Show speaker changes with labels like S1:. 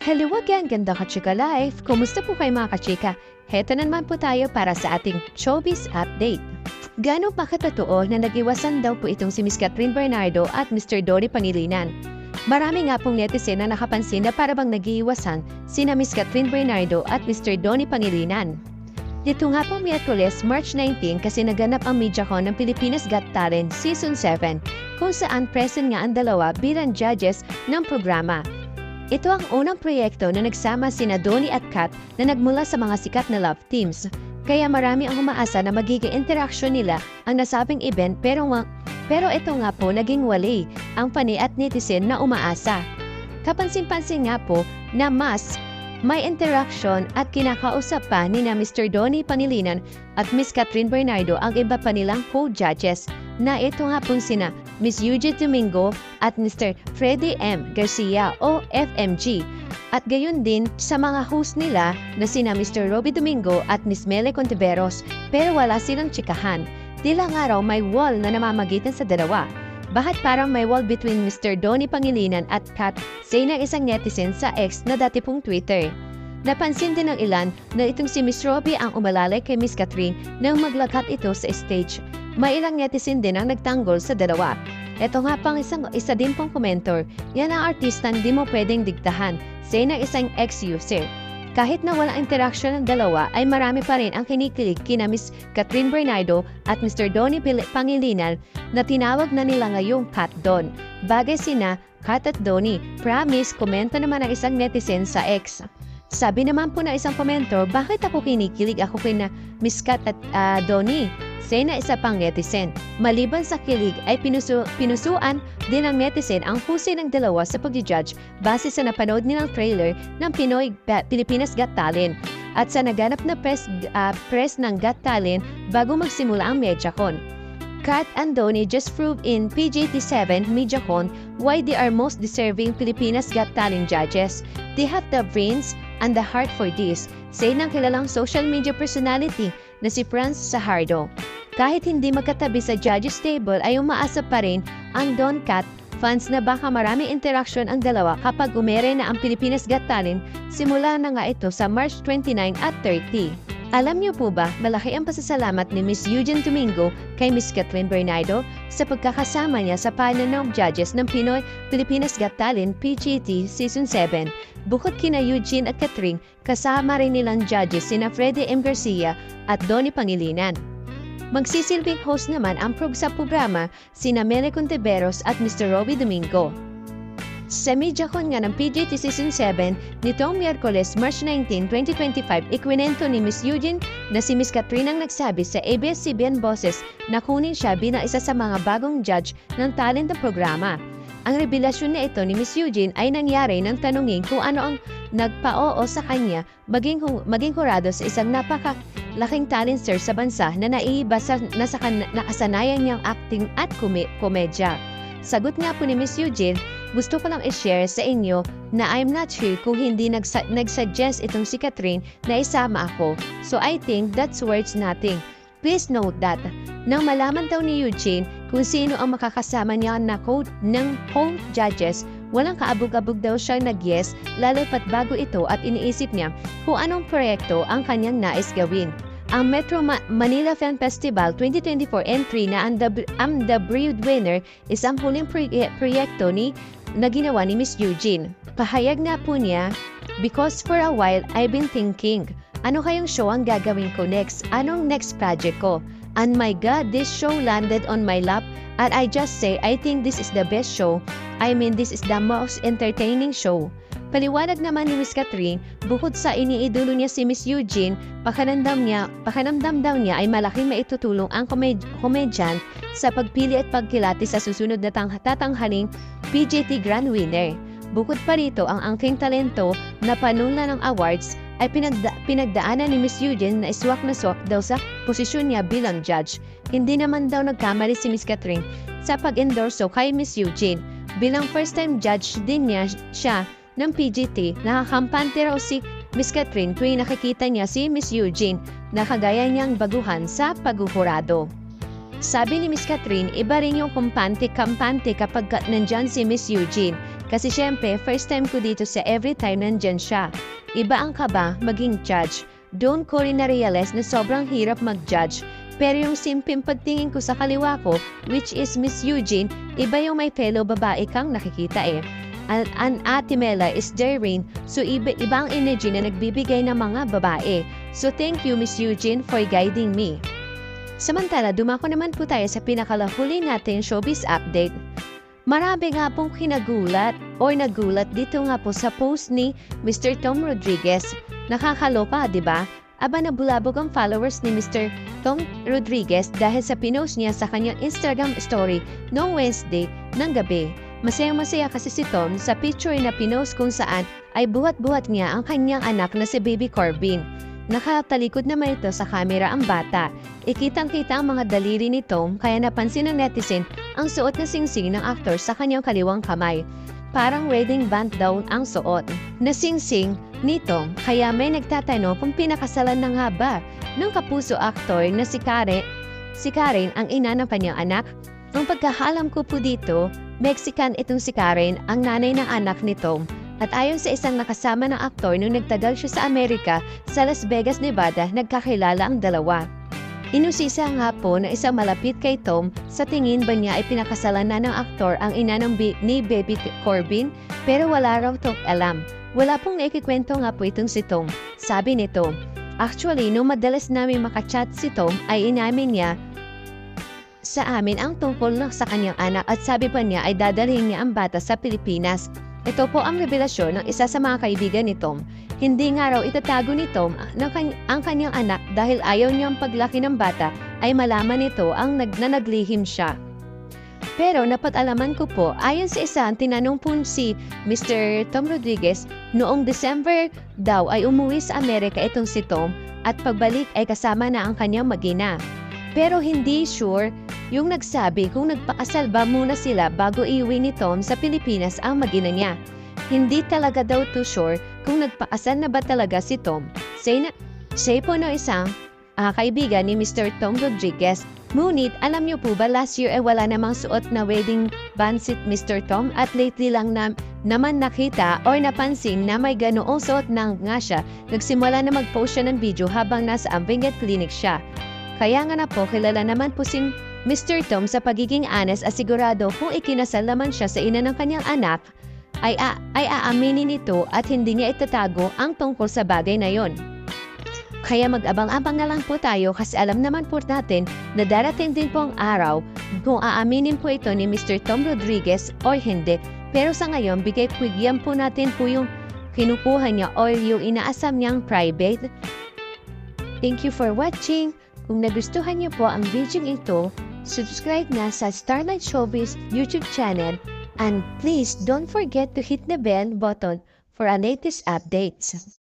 S1: Hello again, ganda ka-chika life! Kumusta po kayo mga ka-chika? Heto na naman po tayo para sa ating showbiz update. Gano'n pa katotoo na nag-iwasan daw po itong si Miss Catherine Bernardo at Mr. Dory Pangilinan. Marami nga pong netizen na nakapansin na para bang nag-iiwasan sina Miss Catherine Bernardo at Mr. Donnie Pangilinan. Dito nga pong Miyerkules, March 19 kasi naganap ang MediaCon ng Pilipinas Got Talent Season 7 kung saan present nga ang dalawa bilang judges ng programa. Ito ang unang proyekto na nagsama sina Donnie at Kat na nagmula sa mga sikat na love teams. Kaya marami ang umaasa na magiging interaction nila ang nasabing event pero ito nga po naging wali ang pani at netizen na umaasa. Kapansin-pansin nga po na mas may interaction at kinakausap pa ni na Mr. Donnie Pangilinan at Miss Catherine Bernardo ang iba pa nilang co-judges na ito nga pong sina Miss Eugene Domingo at Mr. Freddie M. Garcia o FMG. At gayon din sa mga host nila na sina Mr. Robbie Domingo at Miss Mele Contiveros pero wala silang tsikahan. Tila nga raw may wall na namamagitan sa dalawa. Bakit parang may wall between Mr. Donnie Pangilinan at Kat, say ng isang netizen sa X na dati pong Twitter. Napansin din ng ilan na itong si Miss Robbie ang umalalay kay Miss Catherine nang maglakat ito sa stage. May ilang netizen din ang nagtanggol sa dalawa. Ito nga pang isa din pong komentor, yan ang artista hindi mo pwedeng digtahan, say ng isang X-user. Kahit na walang interaction ng dalawa ay marami pa rin ang kinikilig kina Miss Catherine Bernardo at Mr. Donnie Pangilinan na tinawag na nila ngayong Kat Don. Bagay sina Kat at Donnie, promise, komento naman ang isang netizen sa X. Sabi naman po na isang komentor, bakit ako kinikilig ako kina Miss Kat at Donnie? Say na isa pang netizen. Maliban sa kilig ay pinusuan din ng netizen ang husay ng dalawa sa pag-judge base sa napanood nilang trailer ng Pilipinas Got Talent at sa naganap na press ng Got Talent bago magsimula ang MediaCon. Kat and Donnie just proved in PGT7 MediaCon why they are most deserving Pilipinas Got Talent judges. They have the brains and the heart for this, say ng kilalang social media personality na si Franz Sahardo. Kahit hindi magkatabi sa judges table ay umaasa pa rin ang Don Kat fans na baka maraming interaction ang dalawa kapag umere na ang Pilipinas Got Talent simula na nga ito sa March 29 at 30. Alam niyo po ba, malaki ang pasasalamat ni Miss Eugene Domingo kay Miss Catherine Bernardo sa pagkakasama niya sa panel ng judges ng Pinoy Pilipinas Got Talent PGT Season 7. Bukod kina Eugene at Catherine, kasama rin nilang judges sina Freddie M. Garcia at Donnie Pangilinan. Magsisilbing host naman ang sa programa sina Mele Contiveros at Mr. Robbie Domingo. Sa MediaCon nga ng PGT Season 7, nitong Miyerkules, March 19, 2025, ikwinento ni Miss Eugene na si Miss Catherine ang nagsabi sa ABS-CBN Boses na kunin siya bilang isa sa mga bagong judge ng talent ng programa. Ang revelasyon na ito ni Miss Eugene ay nangyari nang tanungin kung ano ang nagpa-oo sa kanya maging kurado sa isang napakalaking talent star sa bansa na naiiba sa nakasanayan niyang acting at komedya. Sagot nga po ni Miss Eugene, gusto ko lang i-share sa inyo na I'm not sure kung hindi nag-suggest itong si Catherine na isama ako. So I think that's worth nothing. Please note that, nang malaman daw ni Eugene kung sino ang makakasama niya ng co-judges, walang kaabog-abog daw siyang nag-yes lalo pat bago ito at iniisip niya kung anong proyekto ang kanyang nais gawin. Ang Metro Manila Film Festival 2024 entry na ang The Breadwinner isang huling proyekto na ginawa ni Miss Eugene. Pahayag nga po niya, because for a while I've been thinking, ano kayang show ang gagawin ko next? Anong next project ko? And my God, this show landed on my lap and I just say I think this is the best show. I mean, this is the most entertaining show. Paliwanag naman ni Miss Catherine, bukod sa iniidolo niya si Miss Eugene, pakanamdam daw niya ay malaking maitutulong ang komedyan sa pagpili at pagkilati sa susunod na tatanghaling PGT Grand Winner. Bukod pa rito, ang angking talento na panuna ng awards ay pinagdaanan ni Miss Eugene na swak daw sa posisyon niya bilang judge. Hindi naman daw nagkamali si Miss Catherine sa pag-endorso kay Miss Eugene. Bilang first-time judge din siya ng PGT, nakakampante raw si Miss Catherine tuwing nakikita niya si Miss Eugene na kagaya niyang baguhan sa paghuhurado. Sabi ni Miss Catherine, iba rin yung kampante kapag nandyan si Miss Eugene. Kasi syempre, first time ko dito sa every time nandyan siya. Iba ang kaba maging judge. Doon ko rin na-realize na sobrang hirap mag-judge. Pero yung simpleng pagtingin ko sa kaliwa ko, which is Miss Eugene, iba yung may fellow babae kang nakikita eh. Ang Ate Mela is daring, so iba ang energy na nagbibigay ng mga babae. So thank you Miss Eugene for guiding me. Samantala, dumako naman po tayo sa pinakalahuli natin showbiz update. Marami nga pong nagulat dito nga po sa post ni Mr. Tom Rodriguez. Nakakaloka, di ba? Aba nabulabog ang followers ni Mr. Tom Rodriguez dahil sa pinost niya sa kanyang Instagram story noong Wednesday ng gabi. Masayang-masaya kasi si Tom sa picture na pinost kung saan ay buhat-buhat niya ang kanyang anak na si Baby Corbin. Nakatalikod naman ito sa kamera ang bata. Ikitang-kita ang mga daliri ni Tom kaya napansin ng netizen ang suot na singsing ng aktor sa kanyang kaliwang kamay. Parang wedding band daw ang suot na singsing ni Tom kaya may nagtatanong kung pinakasalan na nga ba ng kapuso aktor na si Karen ang ina ng kanyang anak. Ang pagkakalam ko po dito, Mexican itong si Karen ang nanay ng anak ni Tom. At ayon sa isang nakasama ng aktor nung nagtagal siya sa Amerika sa Las Vegas, Nevada, nagkakilala ang dalawa. Inusisa nga po na isang malapit kay Tom sa tingin ba niya ay pinakasalan na ng aktor ang ina ni Baby Corbin pero wala raw tong alam. Wala pong naikikwento nga po itong si Tom. Sabi nito, actually nung madalas namin makachat si Tom ay inamin niya sa amin ang tungkol sa kanyang anak at sabi pa niya ay dadalhin niya ang bata sa Pilipinas. Ito po ang revelasyon ng isa sa mga kaibigan ni Tom. Hindi nga raw itatago ni Tom ang kanyang anak dahil ayaw niyang paglaki ng bata ay malaman nito ang naglihim siya. Pero napag-alaman ko po, ayon sa isa, tinanong po si Mr. Tom Rodriguez, noong December daw ay umuwi sa Amerika itong si Tom at pagbalik ay kasama na ang kanyang mag-ina. Pero hindi sure yung nagsabi kung nagpakasal ba muna sila bago iuwi ni Tom sa Pilipinas ang mag-ina niya. Hindi talaga daw too sure kung nagpakasal na ba talaga si Tom. Say po no isang kaibigan ni Mr. Tom Rodriguez. Ngunit alam niyo po ba last year ay wala namang suot na wedding band si Mr. Tom at lately lang naman nakita or napansin na may ganoong suot na nga siya. Nagsimula na mag-post siya ng video habang nasa Ambingat Clinic siya. Kaya nga na po kilala naman po si Mr. Tom sa pagiging honest at sigurado kung ikinasal naman siya sa ina ng kanyang anak ay aaminin nito at hindi niya itatago ang tungkol sa bagay na yon. Kaya mag-abang-abang na lang po tayo kasi alam naman po natin na darating din po ang araw kung aaminin po ito ni Mr. Tom Rodriguez o hindi. Pero sa ngayon, bigyan po natin po yung kinukuha niya o yung inaasam niyang private. Thank you for watching. Kung nagustuhan niyo po ang video ito, subscribe na sa Starlight Showbiz YouTube channel and please don't forget to hit the bell button for our latest updates.